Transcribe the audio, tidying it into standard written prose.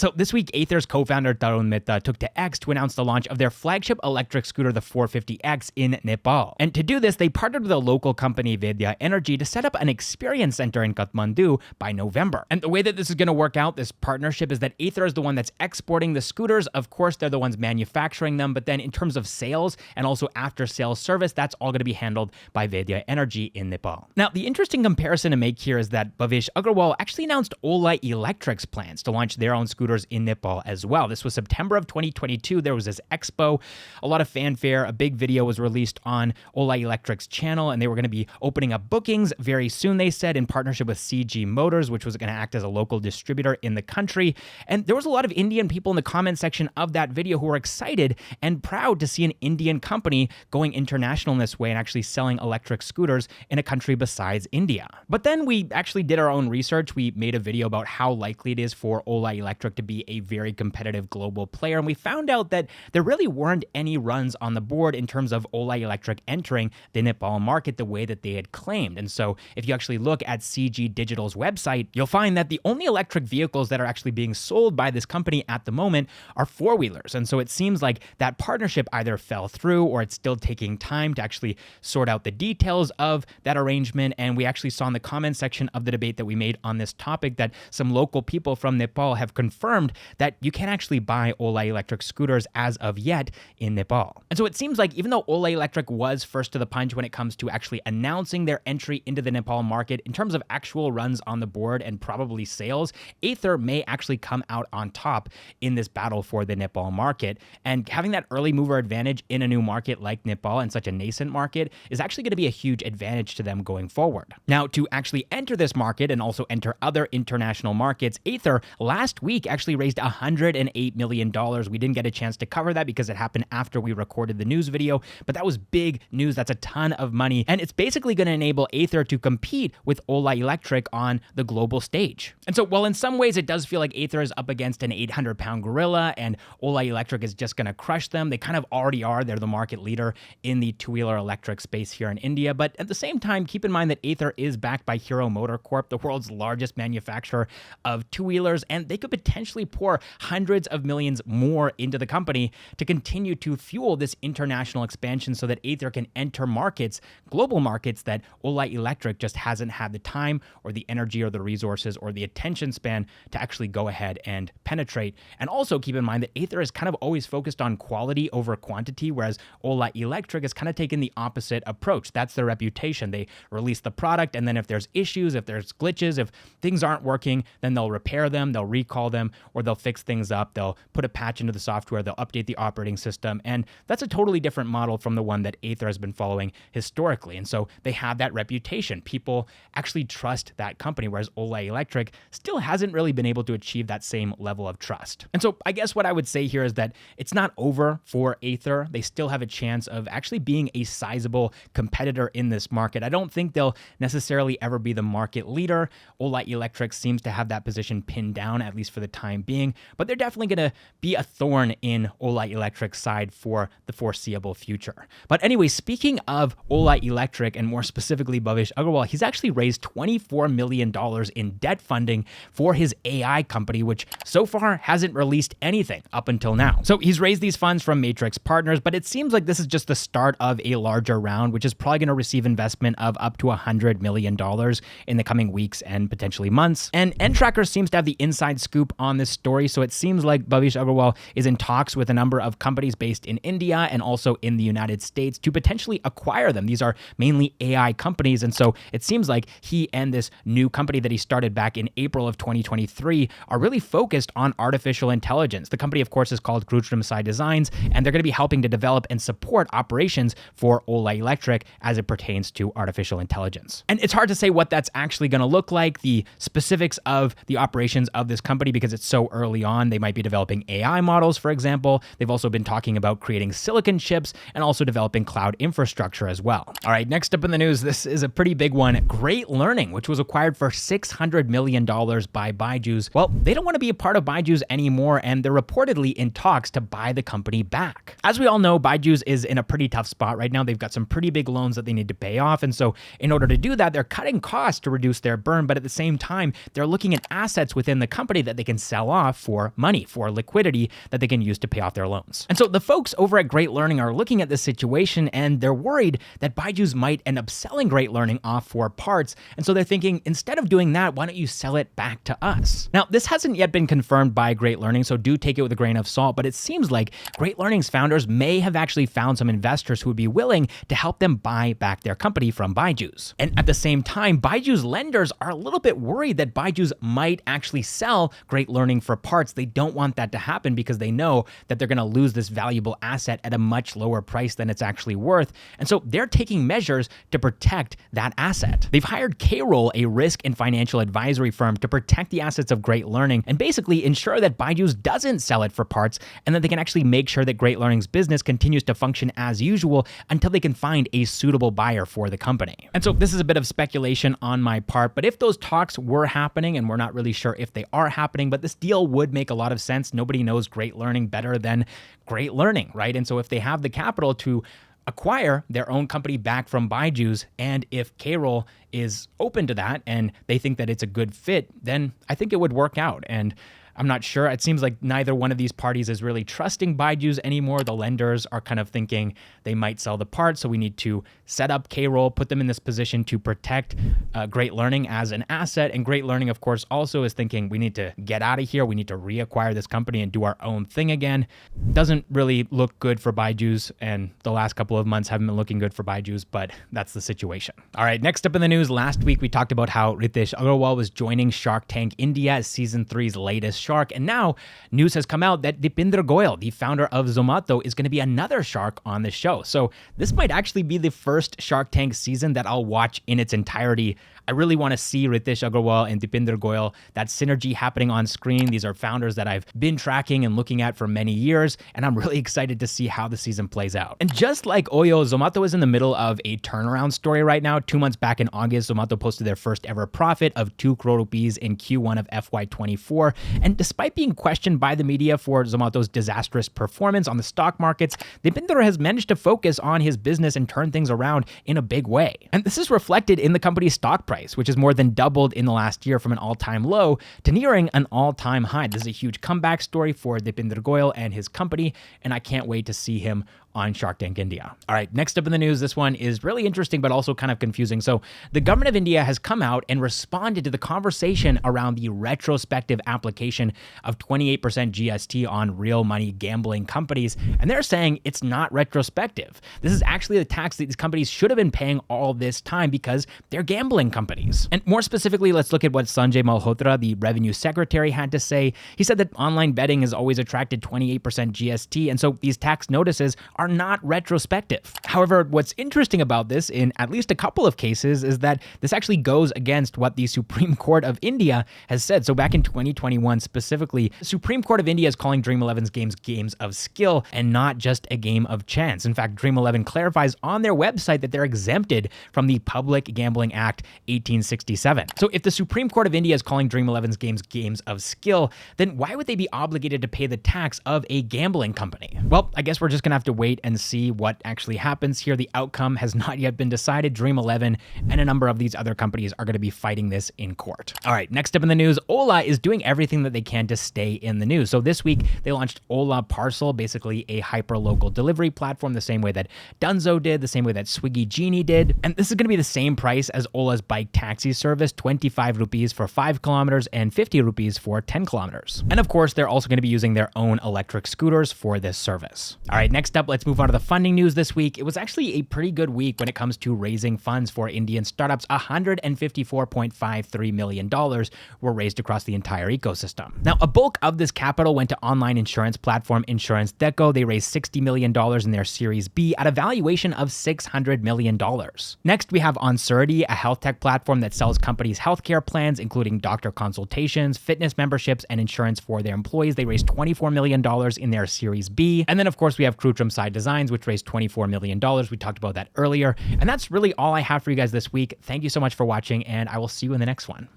So this week, Ather's co-founder Tarun Mehta took to X to announce the launch of their flagship electric scooter, the 450X, in Nepal. And to do this, they partnered with a local company, Vaidya Energy, to set up an experience center in Kathmandu by November. And the way that this is going to work out, this partnership, is that Ather is the one that's exporting the scooters. Of course, they're the ones manufacturing them, but then in terms of sales and also after-sales service, that's all going to be handled by Vaidya Energy in Nepal. Now, the interesting comparison to make here is that Bhavish Aggarwal actually announced Ola Electric's plans to launch their own scooters in Nepal as well. This was September of 2022. There was this expo, a lot of fanfare. A big video was released on Ola Electric's channel, and they were going to be opening up bookings very soon, they said, in partnership with CG Motors, which was going to act as a local distributor in the country. And there was a lot of Indian people in the comment section of that video who were excited and proud to see an Indian company going international in this way and actually selling electric scooters in a country besides India. But then we actually did our own research. We made a video about how likely it is for Ola Electric to be a very competitive global player, and we found out that there really weren't any runs on the board in terms of Ola Electric entering the Nepal market the way that they had claimed. And so if you actually look at CG Digital's website, you'll find that the only electric vehicles that are actually being sold by this company at the moment are four-wheelers. And so it seems like that partnership either fell through or it's still taking time to actually sort out the details of that arrangement. And we actually saw in the comment section of the debate that we made on this topic that some local people from Nepal have confirmed that you can actually buy Ola Electric scooters as of yet in Nepal. And so it seems like even though Ola Electric was first to the punch when it comes to actually announcing their entry into the Nepal market, in terms of actual runs on the board and probably sales, Ather may actually come out on top in this battle for the Nepal market. And having that early mover advantage in a new market like Nepal and such a nascent market is actually going to be a huge advantage to them going forward. Now, to actually enter this market and also enter other international markets, Ather last week actually raised $108 million. We didn't get a chance to cover that because it happened after we recorded the news video, but that was big news. That's a ton of money. And it's basically going to enable Ather to compete with Ola Electric on the global stage. And so while in some ways it does feel like Ather is up against an 800-pound gorilla and Ola Electric is just going to crush them, they kind of already are. They're the market leader in the two-wheeler electric space here in India. But at the same time, keep in mind that Ather is backed by Hero Motocorp, the world's largest manufacturer of two-wheelers, and they could potentially pour hundreds of millions more into the company to continue to fuel this international expansion so that Ather can enter markets, global markets, that Ola Electric just hasn't had the time or the energy or the resources or the attention span to actually go ahead and penetrate. And also keep in mind that Ather is kind of always focused on quality over quantity, whereas Ola Electric has kind of taken the opposite approach. That's their reputation. They release the product, and then if there's issues, if there's glitches, if things aren't working, then they'll repair them, they'll recall them, or they'll fix things up. They'll put a patch into the software, they'll update the operating system, and that's a totally different model from the one that Ather has been following historically. And so they have that reputation. People actually trust that company, whereas Ola Electric still hasn't really been able to achieve that same level of trust. And so I guess what I would say here is that it's not over for Ather. They still have a chance of actually being a sizable competitor in this market. I don't think they'll necessarily ever be the market leader. Ola Electric seems to have that position pinned down, at least for the time being, but they're definitely going to be a thorn in Ola Electric's side for the foreseeable future. But anyway, speaking of Ola Electric, and more specifically Bhavish Aggarwal, he's actually raised $24 million in debt funding for his AI company, which so far hasn't released anything up until now. So he's raised these funds from Matrix Partners, but it seems like this is just the start of a larger round, which is probably going to receive investment of up to $100 million in the coming weeks and potentially months. And Ntracker seems to have the inside scoop on this story, so it seems like Bhavish Aggarwal is in talks with a number of companies based in India and also in the United States to potentially acquire them. These are mainly AI companies, and so it seems like he and this new company that he started back in April of 2023 are really focused on artificial intelligence. The company, of course, is called Grutram Sai Designs, and they're going to be helping to develop and support operations for Ola Electric as it pertains to artificial intelligence. And it's hard to say what that's actually going to look like, the specifics of the operations of this company, because it's so early on. They might be developing AI models, for example. They've also been talking about creating silicon chips and also developing cloud infrastructure as well. All right, next up in the news, this is a pretty big one. Great Learning, which was acquired for $600 million by Byju's. Well, they don't want to be a part of Byju's anymore, and they're reportedly in talks to buy the company back. As we all know, Byju's is in a pretty tough spot right now. They've got some pretty big loans that they need to pay off, and so in order to do that, they're cutting costs to reduce their burn, but at the same time, they're looking at assets within the company that they can sell sell off for money, for liquidity that they can use to pay off their loans. And so the folks over at Great Learning are looking at this situation and they're worried that Byju's might end up selling Great Learning off for parts. And so they're thinking, instead of doing that, why don't you sell it back to us? Now, this hasn't yet been confirmed by Great Learning, so do take it with a grain of salt, but it seems like Great Learning's founders may have actually found some investors who would be willing to help them buy back their company from Byju's. And at the same time, Byju's lenders are a little bit worried that Byju's might actually sell Great Learning for parts. They don't want that to happen because they know that they're going to lose this valuable asset at a much lower price than it's actually worth. And so they're taking measures to protect that asset. They've hired K-Roll, a risk and financial advisory firm, to protect the assets of Great Learning and basically ensure that Byju's doesn't sell it for parts and that they can actually make sure that Great Learning's business continues to function as usual until they can find a suitable buyer for the company. And so this is a bit of speculation on my part, but if those talks were happening, and we're not really sure if they are happening, but this deal would make a lot of sense. Nobody knows Great Learning better than Great Learning, right? And so if they have the capital to acquire their own company back from Byju's, and if K-Roll is open to that and they think that it's a good fit, then I think it would work out. And I'm not sure. It seems like neither one of these parties is really trusting Byju's anymore. The lenders are kind of thinking they might sell the parts, so we need to set up K-Roll, put them in this position to protect Great Learning as an asset. And Great Learning, of course, also is thinking we need to get out of here. We need to reacquire this company and do our own thing again. Doesn't really look good for Byju's, and the last couple of months haven't been looking good for Byju's, but that's the situation. All right, next up in the news, last week we talked about how Ritesh Aggarwal was joining Shark Tank India as season 3's latest shark, and now news has come out that Dipinder Goyal, the founder of Zomato, is going to be another shark on the show. So this might actually be the first Shark Tank season that I'll watch in its entirety. I really want to see Ritesh Aggarwal and Dipinder Goyal, that synergy happening on screen. These are founders that I've been tracking and looking at for many years, and I'm really excited to see how the season plays out. And just like Oyo, Zomato is in the middle of a turnaround story right now. 2 months back in August, Zomato posted their first ever profit of 2 crore rupees in Q1 of FY24. And despite being questioned by the media for Zomato's disastrous performance on the stock markets, Dipinder has managed to focus on his business and turn things around in a big way. And this is reflected in the company's stock price, which has more than doubled in the last year from an all-time low to nearing an all-time high. This is a huge comeback story for Dipinder Goyal and his company, and I can't wait to see him on Shark Tank India. All right, next up in the news, this one is really interesting, but also kind of confusing. So the government of India has come out and responded to the conversation around the retrospective application of 28% GST on real money gambling companies. And they're saying it's not retrospective. This is actually the tax that these companies should have been paying all this time because they're gambling companies. And more specifically, let's look at what Sanjay Malhotra, the revenue secretary, had to say. He said that online betting has always attracted 28% GST, and so these tax notices are not retrospective. However, what's interesting about this in at least a couple of cases is that this actually goes against what the Supreme Court of India has said. So back in 2021 specifically, the Supreme Court of India is calling Dream 11's games of skill and not just a game of chance. In fact, Dream 11 clarifies on their website that they're exempted from the Public Gambling Act 1867. So if the Supreme Court of India is calling Dream 11's games of skill, then why would they be obligated to pay the tax of a gambling company? Well, I guess we're just gonna have to wait and see what actually happens here. The outcome has not yet been decided. Dream 11 and a number of these other companies are going to be fighting this in court. All right, next up in the news, Ola is doing everything that they can to stay in the news. So this week, they launched Ola Parcel, basically a hyper-local delivery platform, the same way that Dunzo did, the same way that Swiggy Genie did. And this is going to be the same price as Ola's bike taxi service, 25 rupees for 5 kilometers and 50 rupees for 10 kilometers. And of course, they're also going to be using their own electric scooters for this service. All right, next up, let's move on to the funding news this week. It was actually a pretty good week when it comes to raising funds for Indian startups. $154.53 million were raised across the entire ecosystem. Now, a bulk of this capital went to online insurance platform Insurance Deco. They raised $60 million in their Series B at a valuation of $600 million. Next, we have Onsurity, a health tech platform that sells companies' healthcare plans, including doctor consultations, fitness memberships, and insurance for their employees. They raised $24 million in their Series B. And then, of course, we have Crutram Side Designs, which raised $24 million. We talked about that earlier. And that's really all I have for you guys this week. Thank you so much for watching, and I will see you in the next one.